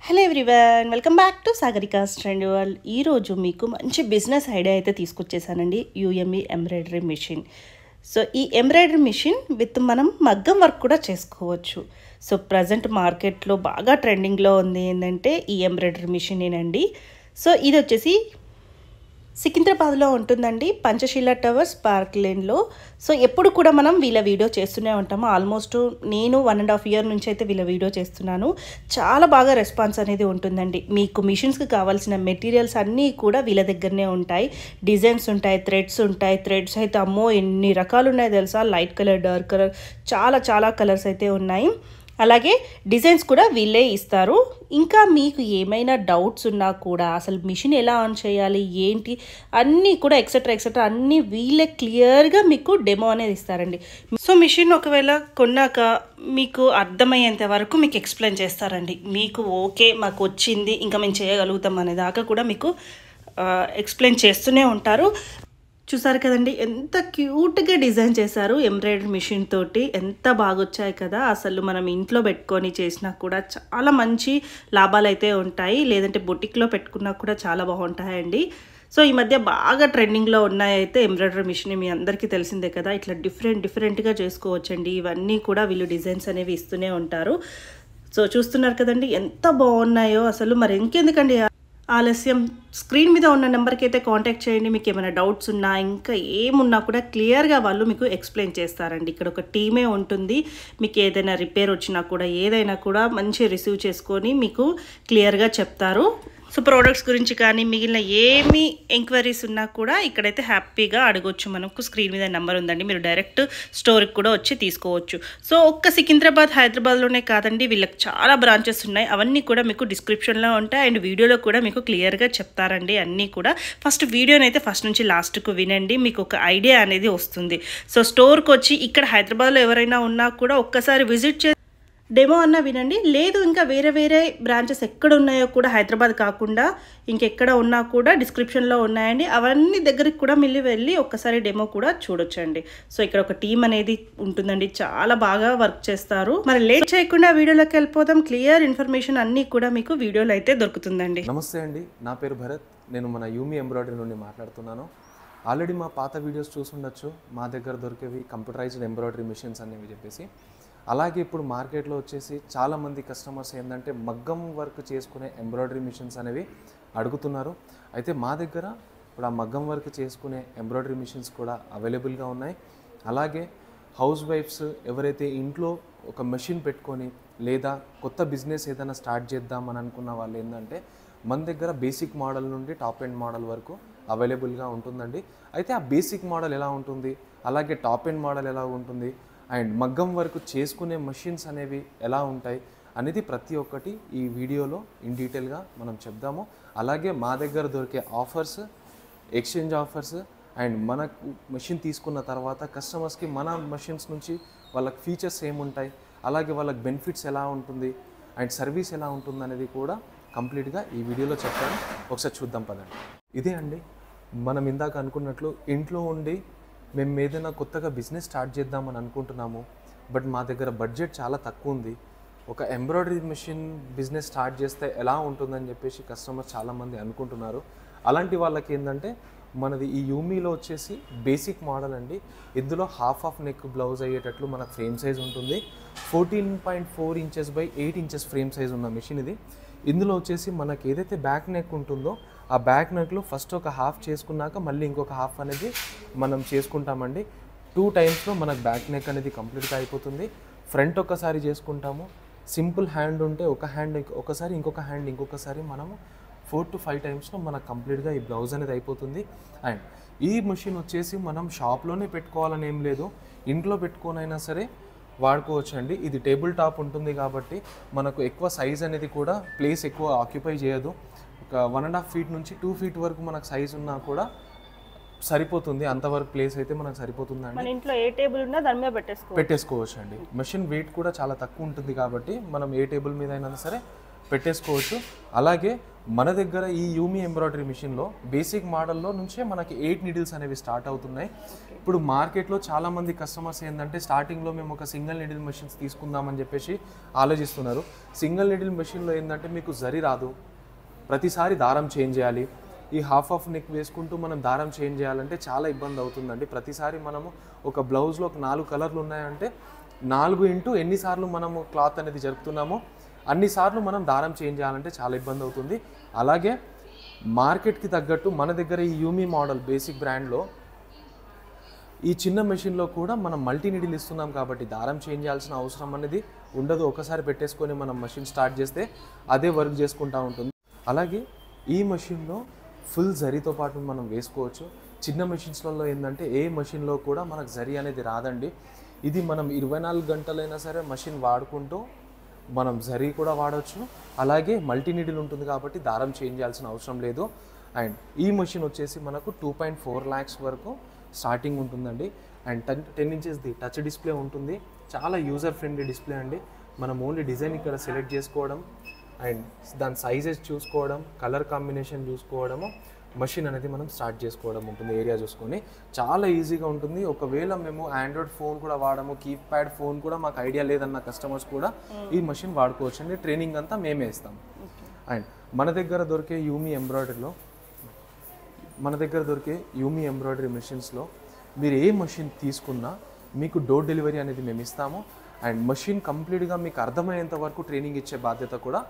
Hello everyone, welcome back to Sagarika's trend world. ఈరోజు మీకు మంచి బిజినెస్ ఐడియా అయితే తీసుకొచ్చేసానండి. UME embroidery machine. సో ఈ ఎంబ్రాయిడరీ మిషన్ విత్ మనం మగ్గం వర్క్ కూడా చేసుకోవచ్చు. సో ప్రజెంట్ మార్కెట్లో బాగా ట్రెండింగ్లో ఉంది ఏంటంటే ఈ ఎంబ్రాయిడరీ మిషనేనండి. సో ఇది వచ్చేసి సికింద్రాబాద్లో ఉంటుందండి, పంచశీల టవర్స్ పార్క్ లేన్లో. సో ఎప్పుడు కూడా మనం వీళ్ళ వీడియో చేస్తూనే ఉంటాము. ఆల్మోస్ట్ నేను 1.5 years నుంచి అయితే వీళ్ళ వీడియో చేస్తున్నాను. చాలా బాగా రెస్పాన్స్ అనేది ఉంటుందండి. మీకు మిషన్స్కి కావాల్సిన మెటీరియల్స్ అన్నీ కూడా వీళ్ళ దగ్గరనే ఉంటాయి. డిజైన్స్ ఉంటాయి, థ్రెడ్స్ ఉంటాయి. థ్రెడ్స్ అయితే అమ్మో ఎన్ని రకాలు ఉన్నాయి తెలుసా. లైట్ కలర్, డార్క్ కలర్, చాలా కలర్స్ అయితే ఉన్నాయి. అలాగే డిజైన్స్ కూడా వీళ్ళే ఇస్తారు. ఇంకా మీకు ఏమైనా డౌట్స్ ఉన్నా కూడా అసలు మిషన్ ఎలా ఆన్ చేయాలి ఏంటి అన్నీ కూడా ఎక్సెట్రా అన్నీ వీళ్ళే క్లియర్గా మీకు డెమో అనేది ఇస్తారండి. సో మిషన్ ఒకవేళ కొన్నాక మీకు అర్థమయ్యేంత వరకు మీకు ఎక్స్ప్లెయిన్ చేస్తారండి. మీకు ఓకే మాకు వచ్చింది ఇంకా మేము చేయగలుగుతాం అనే దాకా కూడా మీకు ఎక్స్ప్లెయిన్ చేస్తూనే ఉంటారు. చూసారు కదండి ఎంత క్యూట్గా డిజైన్ చేశారు. ఎంబ్రాయిడరీ మిషన్ తోటి ఎంత బాగా వచ్చాయి కదా. అసలు మనం ఇంట్లో పెట్టుకొని చేసినా కూడా చాలా మంచి లాభాలు అయితే ఉంటాయి. లేదంటే బొటిక్లో పెట్టుకున్నా కూడా చాలా బాగుంటాయండి. సో ఈ మధ్య బాగా ట్రెండింగ్లో ఉన్నాయైతే ఎంబ్రాయిడరీ మిషన్ మీ అందరికీ తెలిసిందే కదా. ఇట్లా డిఫరెంట్గా చేసుకోవచ్చండి. ఇవన్నీ కూడా వీళ్ళు డిజైన్స్ అనేవి ఇస్తూనే ఉంటారు. సో చూస్తున్నారు కదండి ఎంత బాగున్నాయో. అసలు మరి ఇంకెందుకండి ఆలస్యం, స్క్రీన్ మీద ఉన్న నెంబర్కి అయితే కాంటాక్ట్ చేయండి. మీకు ఏమైనా డౌట్స్ ఉన్నా ఇంకా ఏమున్నా కూడా క్లియర్గా వాళ్ళు మీకు ఎక్స్ప్లెయిన్ చేస్తారండి. ఇక్కడ ఒక టీమే ఉంటుంది. మీకు ఏదైనా రిపేర్ వచ్చినా కూడా ఏదైనా కూడా మంచి రిసీవ్ చేసుకొని మీకు క్లియర్గా చెప్తారు. సో ప్రోడక్ట్స్ గురించి కానీ మిగిలిన ఏమి ఎంక్వైరీస్ ఉన్నా కూడా ఇక్కడైతే హ్యాపీగా అడగొచ్చు. మనకు స్క్రీన్ మీద నెంబర్ ఉందండి, మీరు డైరెక్ట్ స్టోర్కి కూడా వచ్చి తీసుకోవచ్చు. సో ఒక్క సికింద్రాబాద్, హైదరాబాద్లోనే కాదండి, వీళ్ళకి చాలా బ్రాంచెస్ ఉన్నాయి. అవన్నీ కూడా మీకు డిస్క్రిప్షన్లో ఉంటాయి అండ్ వీడియోలో కూడా మీకు క్లియర్గా చెప్తారండి. అన్నీ కూడా ఫస్ట్ వీడియోని అయితే ఫస్ట్ నుంచి లాస్ట్కు వినండి, మీకు ఒక ఐడియా అనేది వస్తుంది. సో స్టోర్కి వచ్చి ఇక్కడ హైదరాబాద్లో ఎవరైనా ఉన్నా కూడా ఒక్కసారి విజిట్ చేసి డెమో అన్నా వినండి. లేదు ఇంకా వేరే బ్రాంచెస్ ఎక్కడ ఉన్నాయో కూడా హైదరాబాద్ కాకుండా ఇంకెక్కడ ఉన్నా కూడా డిస్క్రిప్షన్లో ఉన్నాయండి. అవన్నీ దగ్గరికి కూడా వెళ్ళి ఒక్కసారి డెమో కూడా చూడొచ్చండి. సో ఇక్కడ ఒక టీం అనేది ఉంటుందండి, చాలా బాగా వర్క్ చేస్తారు. మరి లేట్ చేయకుండా వీడియోలోకి వెళ్ళిపోదాం. క్లియర్ ఇన్ఫర్మేషన్ అన్నీ కూడా మీకు వీడియోలో అయితే దొరుకుతుందండి. నమస్తే అండి, నా పేరు భరత్. నేను మన యూమి ఎంబ్రాయిడరీ నుండి మాట్లాడుతున్నాను. ఆల్రెడీ మా పాత వీడియోస్ చూసుండొచ్చు. మా దగ్గర దొరికేవి కంప్యూటరైజ్డ్ ఎంబ్రాయిడరీ మిషన్స్ అనేవి చెప్పేసి. అలాగే ఇప్పుడు మార్కెట్లో వచ్చేసి చాలామంది కస్టమర్స్ ఏంటంటే మగ్గం వర్క్ చేసుకునే ఎంబ్రాయిడరీ మిషన్స్ అనేవి అడుగుతున్నారు. అయితే మా దగ్గర ఇప్పుడు ఆ మగ్గం వర్క్ చేసుకునే ఎంబ్రాయిడరీ మిషన్స్ కూడా అవైలబుల్గా ఉన్నాయి. అలాగే హౌస్ వైఫ్స్ ఎవరైతే ఇంట్లో ఒక మెషిన్ పెట్టుకొని లేదా కొత్త బిజినెస్ ఏదైనా స్టార్ట్ చేద్దామని అనుకున్న వాళ్ళు ఏంటంటే మన దగ్గర బేసిక్ మోడల్ నుండి టాప్ ఎండ్ మోడల్ వరకు అవైలబుల్గా ఉంటుందండి. అయితే ఆ బేసిక్ మోడల్ ఎలా ఉంటుంది, అలాగే టాప్ ఎండ్ మోడల్ ఎలా ఉంటుంది అండ్ మగ్గం వర్క్ చేసుకునే మెషిన్స్ అనేవి ఎలా ఉంటాయి అనేది ప్రతి ఒక్కటి ఈ వీడియోలో ఇన్ డీటెయిల్గా మనం చెప్దాము. అలాగే మా దగ్గర దొరికే ఆఫర్స్, ఎక్స్చేంజ్ ఆఫర్స్ అండ్ మనకు మెషిన్ తీసుకున్న తర్వాత కస్టమర్స్కి మన మెషిన్స్ నుంచి వాళ్ళకి ఫీచర్స్ ఏముంటాయి, అలాగే వాళ్ళకి బెనిఫిట్స్ ఎలా ఉంటుంది అండ్ సర్వీస్ ఎలా ఉంటుంది అనేది కూడా కంప్లీట్గా ఈ వీడియోలో చెప్తాను. ఒకసారి చూద్దాం పదండి. ఇదే అండి మనం ఇందాక అనుకున్నట్లు ఇంట్లో ఉండి మేము ఏదైనా కొత్తగా బిజినెస్ స్టార్ట్ చేద్దామని అనుకుంటున్నాము. బట్ మా దగ్గర బడ్జెట్ చాలా తక్కువ ఉంది. ఒక ఎంబ్రాయిడరీ మిషన్ బిజినెస్ స్టార్ట్ చేస్తే ఎలా ఉంటుందని చెప్పేసి కస్టమర్స్ చాలామంది అనుకుంటున్నారు. అలాంటి వాళ్ళకి ఏంటంటే మనది ఈ యూమీలో వచ్చేసి బేసిక్ మోడల్ అండి. ఇందులో హాఫ్ ఆఫ్ నెక్ బ్లౌజ్ అయ్యేటట్లు మనకు ఫ్రేమ్ సైజ్ ఉంటుంది. 14.4 inches by 8 inches frame size ఉన్న మిషన్ ఇది. ఇందులో వచ్చేసి మనకి ఏదైతే బ్యాక్ నెక్ ఉంటుందో ఆ బ్యాక్ నెక్లో ఫస్ట్ ఒక హాఫ్ చేసుకున్నాక మళ్ళీ ఇంకొక హాఫ్ అనేది మనం చేసుకుంటామండి. 2 times మనకు బ్యాక్ నెక్ అనేది కంప్లీట్గా అయిపోతుంది. ఫ్రంట్ ఒకసారి చేసుకుంటాము. సింపుల్ హ్యాండ్ ఉంటే ఒక హ్యాండ్ ఒకసారి, ఇంకొక హ్యాండ్ ఇంకొకసారి మనము 4 to 5 times మనకు కంప్లీట్గా ఈ బ్లౌజ్ అనేది అయిపోతుంది. అండ్ ఈ మిషన్ వచ్చేసి మనం షాప్లోనే పెట్టుకోవాలని ఏం లేదు, ఇంట్లో పెట్టుకోనైనా సరే వాడుకోవచ్చు అండి. ఇది టేబుల్ టాప్ ఉంటుంది కాబట్టి మనకు ఎక్కువ సైజ్ అనేది కూడా ప్లేస్ ఎక్కువ ఆక్యుపై చేయదు. ఒక 1.5 feet నుంచి 2 feet వరకు మనకు సైజ్ ఉన్నా కూడా సరిపోతుంది. అంతవరకు ప్లేస్ అయితే మనకు సరిపోతుందండి. మన ఇంట్లో ఏ టేబుల్ ఉన్నా దాని మీద పెట్టేసుకోవచ్చు అండి. మెషిన్ వెయిట్ కూడా చాలా తక్కువ ఉంటుంది కాబట్టి మనం ఏ టేబుల్ మీద అయినా సరే పెట్టేసుకోవచ్చు. అలాగే మన దగ్గర ఈ యూమి ఎంబ్రాయిడరీ మిషన్లో బేసిక్ మోడల్లో నుంచే మనకి 8 నీడిల్స్ అనేవి స్టార్ట్ అవుతున్నాయి. ఇప్పుడు మార్కెట్లో చాలామంది కస్టమర్స్ ఏంటంటే స్టార్టింగ్లో మేము ఒక సింగిల్ నీడిల్ మెషిన్స్ తీసుకుందామని చెప్పేసి ఆలోచిస్తున్నారు. సింగిల్ నీడిల్ మెషిన్లో ఏంటంటే మీకు జరి రాదు, ప్రతిసారి దారం చేంజ్ చేయాలి. ఈ హాఫ్ నెక్ వేసుకుంటూ మనం దారం చేంజ్ చేయాలంటే చాలా ఇబ్బంది అవుతుందండి. ప్రతిసారి మనము ఒక బ్లౌజ్లో ఒక 4 కలర్లు ఉన్నాయంటే 4 ఇంటూ ఎన్నిసార్లు మనము క్లాత్ అనేది జరుపుతున్నామో అన్నిసార్లు మనం దారం చేంజ్ చేయాలంటే చాలా ఇబ్బంది అవుతుంది. అలాగే మార్కెట్కి తగ్గట్టు మన దగ్గర ఈ యూమి మోడల్ బేసిక్ బ్రాండ్లో ఈ చిన్న మెషిన్లో కూడా మనం మల్టీ నీడిల్ ఇస్తున్నాం కాబట్టి దారం చేంజ్ చేయాల్సిన అవసరం అనేది ఉండదు. ఒకసారి పెట్టేసుకొని మనం మెషిన్ స్టార్ట్ చేస్తే అదే వర్క్ చేసుకుంటూ ఉంటుంది. అలాగే ఈ మెషిన్లో ఫుల్ జరీతో పాటు మనం వేసుకోవచ్చు. చిన్న మెషిన్స్లలో ఏంటంటే ఏ మెషిన్లో కూడా మనకు జరీ అనేది రాదండి. ఇది మనం 24 గంటలైనా సరే మెషిన్ వాడుకుంటూ మనం జరీ కూడా వాడవచ్చు. అలాగే మల్టీ నీడిల్ ఉంటుంది కాబట్టి దారం చేంజ్ చేయాల్సిన అవసరం లేదు. అండ్ ఈ మెషిన్ వచ్చేసి మనకు 2.4 lakhs వరకు స్టార్టింగ్ ఉంటుందండి. అండ్ 10 inches టచ్ డిస్ప్లే ఉంటుంది. చాలా యూజర్ ఫ్రెండ్లీ డిస్ప్లే అండి. మనం ఓన్లీ డిజైన్ ఇక్కడ సెలెక్ట్ చేసుకోవడం అండ్ దాని సైజెస్ చూసుకోవడం, కలర్ కాంబినేషన్ చూసుకోవడము, మెషిన్ అనేది మనం స్టార్ట్ చేసుకోవడం ఉంటుంది. ఏరియా చూసుకొని చాలా ఈజీగా ఉంటుంది. ఒకవేళ మేము ఆండ్రాయిడ్ ఫోన్ కూడా వాడము, కీప్యాడ్ ఫోన్ కూడా మాకు ఐడియా లేదన్న కస్టమర్స్ కూడా ఈ మెషిన్ వాడుకోవచ్చు అండి. ట్రైనింగ్ అంతా మేమే ఇస్తాం. అండ్ మన దగ్గర దొరికే యూమి ఎంబ్రాయిడరీ మెషిన్స్లో మీరు ఏ మెషిన్ తీసుకున్నా మీకు డోర్ డెలివరీ అనేది మేము ఇస్తాము. అండ్ మెషిన్ కంప్లీట్గా మీకు అర్థమయ్యేంత వరకు ట్రైనింగ్ ఇచ్చే బాధ్యత కూడా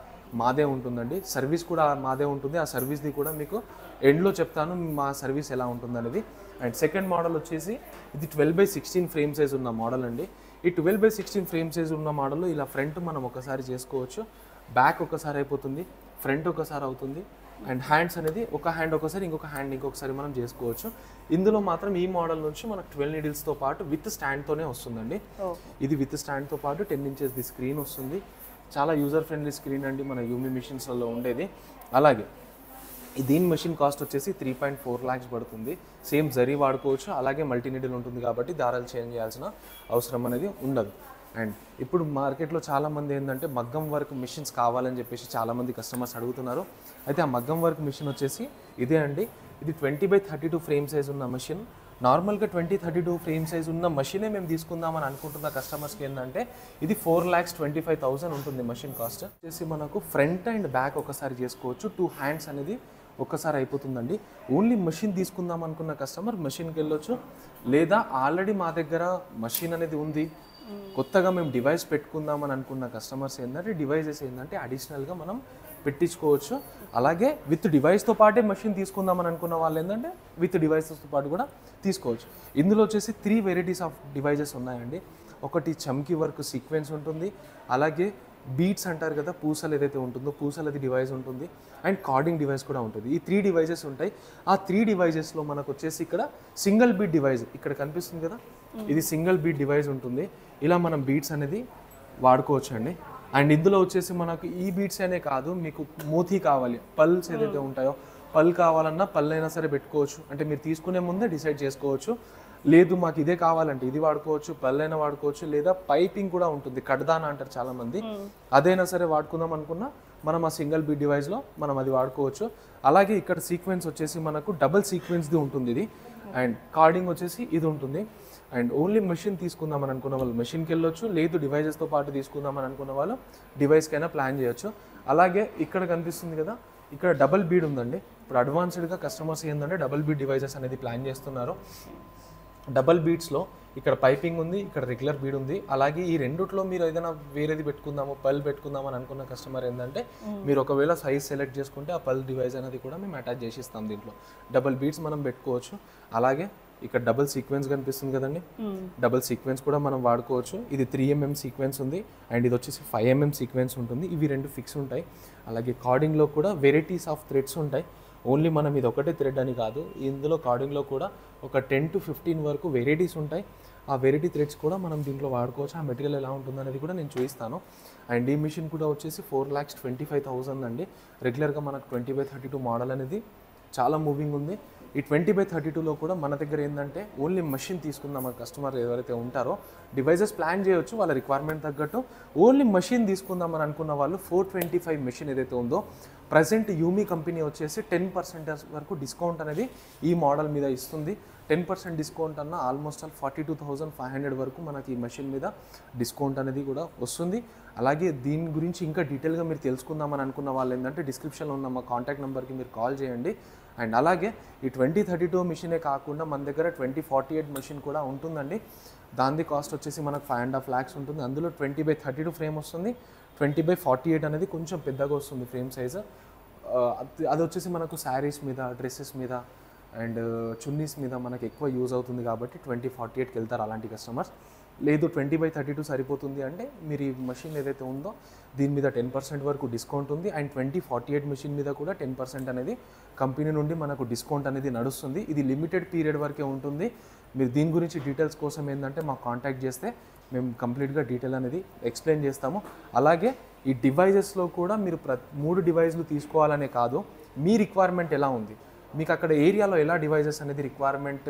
మాదే ఉంటుందండి. సర్వీస్ కూడా మాదే ఉంటుంది. ఆ సర్వీస్ది కూడా మీకు ఎండ్లో చెప్తాను మా సర్వీస్ ఎలా ఉంటుందనేది. అండ్ సెకండ్ మోడల్ వచ్చేసి ఇది 12/16 ఫ్రేమ్ సైజ్ ఉన్న మోడల్ అండి. ఈ 12/16 ఫ్రేమ్ సైజ్ ఉన్న మోడల్లో ఇలా ఫ్రంట్ మనం ఒకసారి చేసుకోవచ్చు, బ్యాక్ ఒకసారి అయిపోతుంది, ఫ్రంట్ ఒకసారి అవుతుంది. అండ్ హ్యాండ్స్ అనేది ఒక హ్యాండ్ ఒకసారి, ఇంకొక హ్యాండ్ ఇంకొకసారి మనం చేసుకోవచ్చు. ఇందులో మాత్రం ఈ మోడల్ నుంచి మనకు 12 నీడిల్స్తో పాటు విత్ స్టాండ్తోనే వస్తుందండి. ఇది విత్ స్టాండ్తో పాటు 10 inches స్క్రీన్ వస్తుంది. చాలా యూజర్ ఫ్రెండ్లీ స్క్రీన్ అండి మన యూమి మిషన్స్లలో ఉండేది. అలాగే దీని మెషిన్ కాస్ట్ వచ్చేసి 3.4 lakhs పడుతుంది. సేమ్ జరీ వాడుకోవచ్చు, అలాగే మల్టీ నీడిల్ ఉంటుంది కాబట్టి దారాలు చేంజ్ చేయాల్సిన అవసరం అనేది ఉండదు. అండ్ ఇప్పుడు మార్కెట్లో చాలామంది ఏంటంటే మగ్గం వర్క్ మిషన్స్ కావాలని చెప్పేసి చాలామంది కస్టమర్స్ అడుగుతున్నారు. అయితే ఆ మగ్గం వర్క్ మిషన్ వచ్చేసి ఇదే అండి. ఇది 20/32 ఫ్రేమ్ సైజ్ ఉన్న మెషిన్. నార్మల్గా 20/32 ఫ్రేమ్ సైజ్ ఉన్న మెషినే మేము తీసుకుందామని అనుకుంటున్న కస్టమర్స్కి ఏంటంటే ఇది 4,25,000 ఉంటుంది మెషిన్ కాస్ట్. వచ్చేసి మనకు ఫ్రంట్ అండ్ బ్యాక్ ఒకసారి చేసుకోవచ్చు. 2 హ్యాండ్స్ అనేది ఒక్కసారి అయిపోతుందండి. ఓన్లీ మెషిన్ తీసుకుందాం అనుకున్న కస్టమర్ మెషిన్కి వెళ్ళొచ్చు. లేదా ఆల్రెడీ మా దగ్గర మెషిన్ అనేది ఉంది, కొత్తగా మేము డివైస్ పెట్టుకుందామని అనుకున్న కస్టమర్స్ ఏంటంటే డివైజెస్ ఏంటంటే అడిషనల్గా మనం పెట్టించుకోవచ్చు. అలాగే విత్ డివైస్తో పాటే మెషిన్ తీసుకుందామని అనుకున్న వాళ్ళు ఏంటంటే విత్ డివైసెస్తో పాటు కూడా తీసుకోవచ్చు. ఇందులో వచ్చేసి 3 వెరైటీస్ ఆఫ్ డివైజెస్ ఉన్నాయండి. ఒకటి చమ్కీ వర్క్ సీక్వెన్స్ ఉంటుంది, అలాగే బీట్స్ అంటారు కదా, పూసలు ఏదైతే ఉంటుందో పూసలది డివైస్ ఉంటుంది, అండ్ కార్డింగ్ డివైస్ కూడా ఉంటుంది. ఈ 3 డివైజెస్ ఉంటాయి. ఆ 3 డివైజెస్లో మనకు వచ్చేసి ఇక్కడ సింగిల్ బీట్ డివైస్ ఇక్కడ కనిపిస్తుంది కదా, ఇది సింగిల్ బీట్ డివైస్ ఉంటుంది. ఇలా మనం బీట్స్ అనేది వాడుకోవచ్చు అండి. అండ్ ఇందులో వచ్చేసి మనకు ఈ బీట్స్ అనే కాదు, మీకు మోతీ కావాలి, పల్స్ ఏదైతే ఉంటాయో పల్ కావాలన్నా పళ్ళైనా సరే పెట్టుకోవచ్చు. అంటే మీరు తీసుకునే ముందే డిసైడ్ చేసుకోవచ్చు. లేదు మాకు ఇదే కావాలంటే ఇది వాడుకోవచ్చు, పళ్ళైనా వాడుకోవచ్చు, లేదా పైపింగ్ కూడా ఉంటుంది, కడ్దానా అంటారు చాలామంది, అదైనా సరే వాడుకుందాం అనుకున్నా మనం ఆ సింగిల్ బీట్ డివైస్లో మనం అది వాడుకోవచ్చు. అలాగే ఇక్కడ సీక్వెన్స్ వచ్చేసి మనకు డబుల్ సీక్వెన్స్ది ఉంటుంది ఇది, అండ్ కార్డింగ్ వచ్చేసి ఇది ఉంటుంది. అండ్ ఓన్లీ మెషిన్ తీసుకుందామని అనుకున్న వాళ్ళు మెషిన్కి వెళ్ళొచ్చు, లేదు డివైజెస్తో పాటు తీసుకుందామని అనుకున్న వాళ్ళు డివైస్కైనా ప్లాన్ చేయొచ్చు. అలాగే ఇక్కడ కనిపిస్తుంది కదా, ఇక్కడ డబుల్ బీడ్ ఉందండి. ఇప్పుడు అడ్వాన్స్డ్గా కస్టమర్స్ ఏంటంటే డబుల్ బీడ్ డివైజెస్ అనేది ప్లాన్ చేస్తున్నారు. డబల్ బీడ్స్లో ఇక్కడ పైపింగ్ ఉంది, ఇక్కడ రెగ్యులర్ బీడ్ ఉంది. అలాగే ఈ రెండిట్లో మీరు ఏదైనా వేరేది పెట్టుకుందాము, పల్ పెట్టుకుందామని అనుకున్న కస్టమర్ ఏంటంటే మీరు ఒకవేళ సైజ్ సెలెక్ట్ చేసుకుంటే ఆ పల్ డివైస్ అనేది కూడా మేము అటాచ్ చేసి ఇస్తాం. దీంట్లో డబల్ బీడ్స్ మనం పెట్టుకోవచ్చు. అలాగే ఇక్కడ డబుల్ సీక్వెన్స్ కనిపిస్తుంది కదండి, డబుల్ సీక్వెన్స్ కూడా మనం వాడుకోవచ్చు. ఇది 3mm సీక్వెన్స్ ఉంది, అండ్ ఇది వచ్చేసి 5mm సీక్వెన్స్ ఉంటుంది. ఇవి 2 ఫిక్స్ ఉంటాయి. అలాగే కార్డింగ్లో కూడా వెరైటీస్ ఆఫ్ థ్రెడ్స్ ఉంటాయి. ఓన్లీ మనం ఇది ఒకటే థ్రెడ్ అని కాదు, ఇందులో కార్డింగ్లో కూడా ఒక 10 to 15 వరకు వెరైటీస్ ఉంటాయి. ఆ వెరైటీ థ్రెడ్స్ కూడా మనం దీంట్లో వాడుకోవచ్చు. ఆ మెటీరియల్ ఎలా ఉంటుంది అనేది కూడా నేను చూపిస్తాను. అండ్ ఈ మిషన్ కూడా వచ్చేసి 4,25,000 అండి. రెగ్యులర్గా మనకు 20/32 మోడల్ అనేది చాలా మూవింగ్ ఉంది. ఈ 20/32లో కూడా మన దగ్గర ఏంటంటే ఓన్లీ మషిన్ తీసుకుందాం కస్టమర్ ఎవరైతే ఉంటారో డివైజెస్ ప్లాన్ చేయొచ్చు వాళ్ళ రిక్వైర్మెంట్ తగ్గట్టు. ఓన్లీ మషిన్ తీసుకుందామని అనుకున్న వాళ్ళు 425 మెషిన్ ఏదైతే ఉందో ప్రజెంట్ యూమీ కంపెనీ వచ్చేసి 10% వరకు డిస్కౌంట్ అనేది ఈ మోడల్ మీద ఇస్తుంది. 10% డిస్కౌంట్ అన్న ఆల్మోస్ట్ ఆల్ 42,500 వరకు మనకి ఈ మెషిన్ మీద డిస్కౌంట్ అనేది కూడా వస్తుంది. అలాగే దీని గురించి ఇంకా డీటెయిల్గా మీరు తెలుసుకుందామని అనుకున్న వాళ్ళు ఏంటంటే డిస్క్రిప్షన్లో ఉన్న మా కాంటాక్ట్ నెంబర్కి మీరు కాల్ చేయండి. అండ్ అలాగే ఈ 2032 మిషనే కాకుండా మన దగ్గర 2048 మెషిన్ కూడా ఉంటుందండి. దాని కాస్ట్ వచ్చేసి మనకు 5.5 lakhs ఉంటుంది. అందులో 20/32 ఫ్రేమ్ వస్తుంది. 20/48 అనేది కొంచెం పెద్దగా వస్తుంది ఫ్రేమ్ సైజు. అది వచ్చేసి మనకు శారీస్ మీద, డ్రెస్సెస్ మీద అండ్ చున్నీస్ మీద మనకు ఎక్కువ యూజ్ అవుతుంది కాబట్టి 2048కి వెళ్తారు అలాంటి కస్టమర్స్. లేదు 20/32 సరిపోతుంది అంటే మీరు ఈ మెషిన్ ఏదైతే ఉందో దీని మీద 10% వరకు డిస్కౌంట్ ఉంది. అండ్ 2048 మెషిన్ మీద కూడా 10% అనేది కంపెనీ నుండి మనకు డిస్కౌంట్ అనేది నడుస్తుంది. ఇది లిమిటెడ్ పీరియడ్ వరకే ఉంటుంది. మీరు దీని గురించి డీటెయిల్స్ కోసం ఏంటంటే మాకు కాంటాక్ట్ చేస్తే మేము కంప్లీట్గా డీటెయిల్ అనేది ఎక్స్ప్లెయిన్ చేస్తాము. అలాగే ఈ డివైజెస్లో కూడా మీరు 3 డివైజులు తీసుకోవాలనే కాదు, మీ రిక్వైర్మెంట్ ఎలా ఉంది, మీకు అక్కడ ఏరియాలో ఎలా డివైజెస్ అనేది రిక్వైర్మెంట్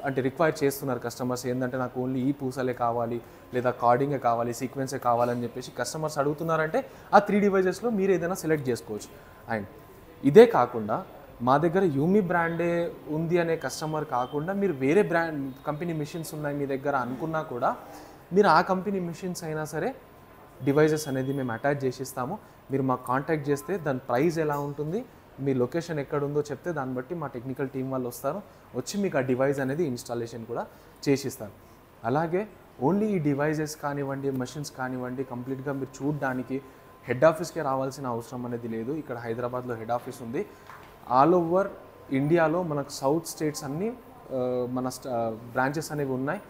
అంటే రిక్వైర్ చేస్తున్నారు కస్టమర్స్. ఏంటంటే నాకు ఓన్లీ ఈ పూసలే కావాలి లేదా కార్డింగే కావాలి, సీక్వెన్సే కావాలని చెప్పేసి కస్టమర్స్ అడుగుతున్నారంటే ఆ 3 డివైజెస్లో మీరు ఏదైనా సెలెక్ట్ చేసుకోవచ్చు. అండ్ ఇదే కాకుండా మా దగ్గర యూమీ బ్రాండే ఉంది అనే కస్టమర్ కాకుండా మీరు వేరే బ్రాండ్ కంపెనీ మిషన్స్ ఉన్నాయి మీ దగ్గర అనుకున్నా కూడా మీరు ఆ కంపెనీ మిషన్స్ అయినా సరే డివైజెస్ అనేది మేము అటాచ్ చేసిస్తాము. మీరు మాకు కాంటాక్ట్ చేస్తే దాని ప్రైస్ ఎలా ఉంటుంది, మీ లొకేషన్ ఎక్కడ ఉందో చెప్తే దాన్ని బట్టి మా టెక్నికల్ టీం వాళ్ళు వస్తారు, వచ్చి మీకు ఆ డివైస్ అనేది ఇన్స్టాలేషన్ కూడా చేసిస్తారు. అలాగే ఓన్లీ ఈ డివైజెస్ కానివ్వండి, మెషిన్స్ కానివ్వండి కంప్లీట్గా మీరు చూడడానికి హెడ్ ఆఫీస్కే రావాల్సిన అవసరం అనేది లేదు. ఇక్కడ హైదరాబాద్లో హెడ్ ఆఫీస్ ఉంది. ఆల్ ఓవర్ ఇండియాలో మనకు సౌత్ స్టేట్స్ అన్నీ మన బ్రాంచెస్ అనేవి ఉన్నాయి,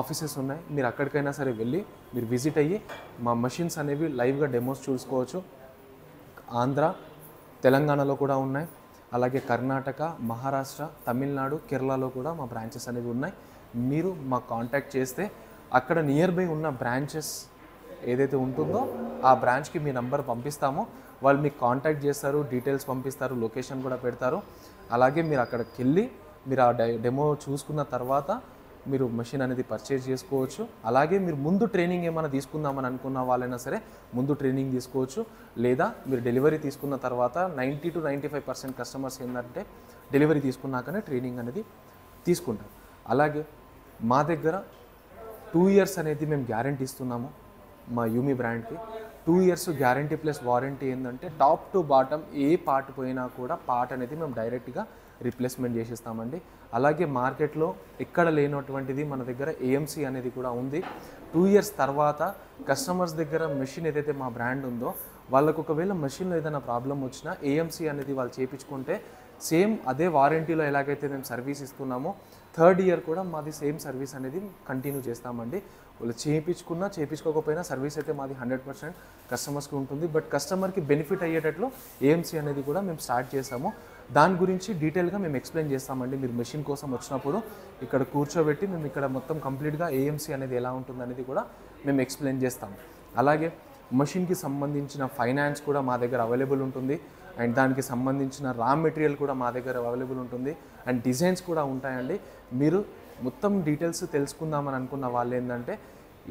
ఆఫీసెస్ ఉన్నాయి. మీరు అక్కడికైనా సరే వెళ్ళి మీరు విజిట్ అయ్యి మా మెషిన్స్ అనేవి లైవ్గా డెమోస్ చూసుకోవచ్చు. ఆంధ్ర, తెలంగాణలో కూడా ఉన్నాయి. అలాగే కర్ణాటక, మహారాష్ట్ర, తమిళనాడు, కేరళలో కూడా మా బ్రాంచెస్ అనేవి ఉన్నాయి. మీరు మాకు కాంటాక్ట్ చేస్తే అక్కడ నియర్ బై ఉన్న బ్రాంచెస్ ఏదైతే ఉంటుందో ఆ బ్రాంచ్కి మీ నంబర్ పంపిస్తామో వాళ్ళు మీకు కాంటాక్ట్ చేస్తారు, డీటెయిల్స్ పంపిస్తారు, లొకేషన్ కూడా పెడతారు. అలాగే మీరు అక్కడికి వెళ్ళి మీరు ఆ డెమో చూసుకున్న తర్వాత మీరు మెషిన్ అనేది పర్చేజ్ చేసుకోవచ్చు. అలాగే మీరు ముందు ట్రైనింగ్ ఏమైనా తీసుకుందామని అనుకున్న వాళ్ళైనా సరే ముందు ట్రైనింగ్ తీసుకోవచ్చు. లేదా మీరు డెలివరీ తీసుకున్న తర్వాత 90 to 95% కస్టమర్స్ ఏంటంటే డెలివరీ తీసుకున్నాకనే ట్రైనింగ్ అనేది తీసుకుంటారు. అలాగే మా దగ్గర 2 years అనేది మేము గ్యారంటీ ఇస్తున్నాము మా you me బ్రాండ్కి. 2 years guarantee plus warranty ఏంటంటే top to bottom A part పోయినా కూడా పార్ట్ అనేది మేము డైరెక్ట్గా రీప్లేస్మెంట్ చేసిస్తామండి. అలాగే మార్కెట్లో ఎక్కడ లేనటువంటిది మన దగ్గర ఏఎంసీ అనేది కూడా ఉంది. 2 years తర్వాత కస్టమర్స్ దగ్గర మెషిన్ ఏదైతే మా బ్రాండ్ ఉందో వాళ్ళకు ఒకవేళ మెషిన్లో ఏదైనా ప్రాబ్లం వచ్చినా ఏఎంసీ అనేది వాళ్ళు చేయించుకుంటే సేమ్ అదే వారంటీలో ఎలాగైతే మేము సర్వీస్ ఇస్తున్నామో 3rd year కూడా మాది సేమ్ సర్వీస్ అనేది కంటిన్యూ చేస్తామండి. వాళ్ళు చేయించుకోకపోయినా సర్వీస్ అయితే మాది 100% కస్టమర్స్కి ఉంటుంది. బట్ కస్టమర్కి బెనిఫిట్ అయ్యేటట్లు ఏఎంసీ అనేది కూడా మేము స్టార్ట్ చేసాము. దాని గురించి డీటెయిల్గా మేము ఎక్స్ప్లెయిన్ చేస్తామండి. మీరు మెషిన్ కోసం వచ్చినప్పుడు ఇక్కడ కూర్చోబెట్టి మేము ఇక్కడ మొత్తం కంప్లీట్గా ఏఎంసీ అనేది ఎలా ఉంటుంది అనేది కూడా మేము ఎక్స్ప్లెయిన్ చేస్తాము. అలాగే మెషిన్కి సంబంధించిన ఫైనాన్స్ కూడా మా దగ్గర అవైలబుల్ ఉంటుంది. అండ్ దానికి సంబంధించిన రా మెటీరియల్ కూడా మా దగ్గర అవైలబుల్ ఉంటుంది. అండ్ డిజైన్స్ కూడా ఉంటాయండి. మీరు మొత్తం డీటెయిల్స్ తెలుసుకుందామని అనుకున్న వాళ్ళు ఏంటంటే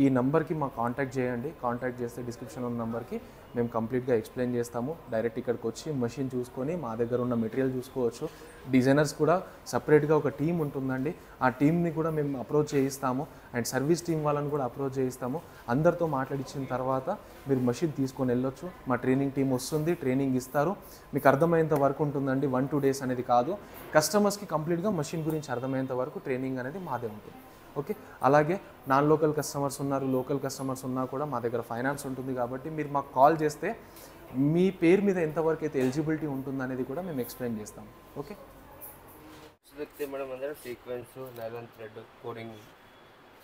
ఈ నెంబర్కి మాకు కాంటాక్ట్ చేయండి. కాంటాక్ట్ చేస్తే డిస్క్రిప్షన్ ఉన్న నెంబర్కి మేము కంప్లీట్గా ఎక్స్ప్లెయిన్ చేస్తాము. డైరెక్ట్ ఇక్కడికి వచ్చి మెషిన్ చూసుకొని మా దగ్గర ఉన్న మెటీరియల్ చూసుకోవచ్చు. డిజైనర్స్ కూడా సపరేట్గా ఒక టీం ఉంటుందండి. ఆ టీంని కూడా మేము అప్రోచ్ చేయిస్తాము. అండ్ సర్వీస్ టీం వాళ్ళని కూడా అప్రోచ్ చేయిస్తాము. అందరితో మాట్లాడించిన తర్వాత మీరు మెషిన్ తీసుకొని వెళ్ళొచ్చు. మా ట్రైనింగ్ టీం వస్తుంది, ట్రైనింగ్ ఇస్తారు. మీకు అర్థమయ్యేంత వరకు ఉంటుందండి. 1-2 days అనేది కాదు. కస్టమర్స్కి కంప్లీట్గా మెషిన్ గురించి అర్థమయ్యేంత వరకు ట్రైనింగ్ అనేది మాదే ఉంటుంది. ఓకే. అలాగే నాన్ లోకల్ కస్టమర్స్ ఉన్నారు, లోకల్ కస్టమర్స్ ఉన్నా కూడా మా దగ్గర ఫైనాన్స్ ఉంటుంది. కాబట్టి మీరు మాకు కాల్ చేస్తే మీ పేరు మీద ఎంతవరకు అయితే ఎలిజిబిలిటీ ఉంటుందనేది కూడా మేము ఎక్స్ప్లెయిన్ చేస్తాం. ఓకే. దొరికితే మేడం అందరూ sequence, nylon thread, coding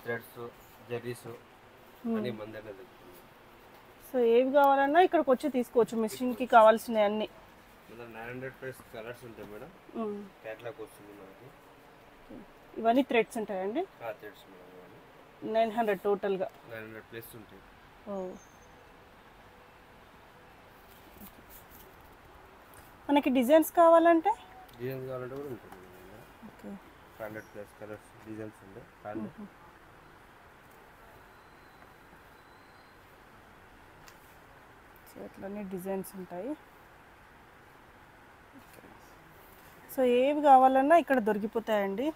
threads, Jerry's అన్ని మన దగ్గర దొరుకుతుంది. సో ఏవి కావాలన్నా ఇక్కడికి వచ్చి తీసుకోవచ్చు. మెషిన్కి కావాల్సినవి అన్నీ. మన 900+ కలర్స్ ఉంటాయి మేడం. క్యాటలాగ్ వస్తుంది మనకి. ఇవన్నీ థ్రెడ్స్ ఉంటాయండి. Threads madam. 900 టోటల్గా. 900+ ఉంటాయి. మనకి డిజైన్స్ కావాలంటే డిజైన్స్ కావాలంటే కూడా ఉంటుంది మన దగ్గర. Okay. Standard plus colours designs ఉంటాయి స్టాండర్డ్. సో ఇట్లనే డిజైన్స్ ఉంటాయి. సో ఏవి కావాలన్నా ఇక్కడ దొరికిపోతాయండి.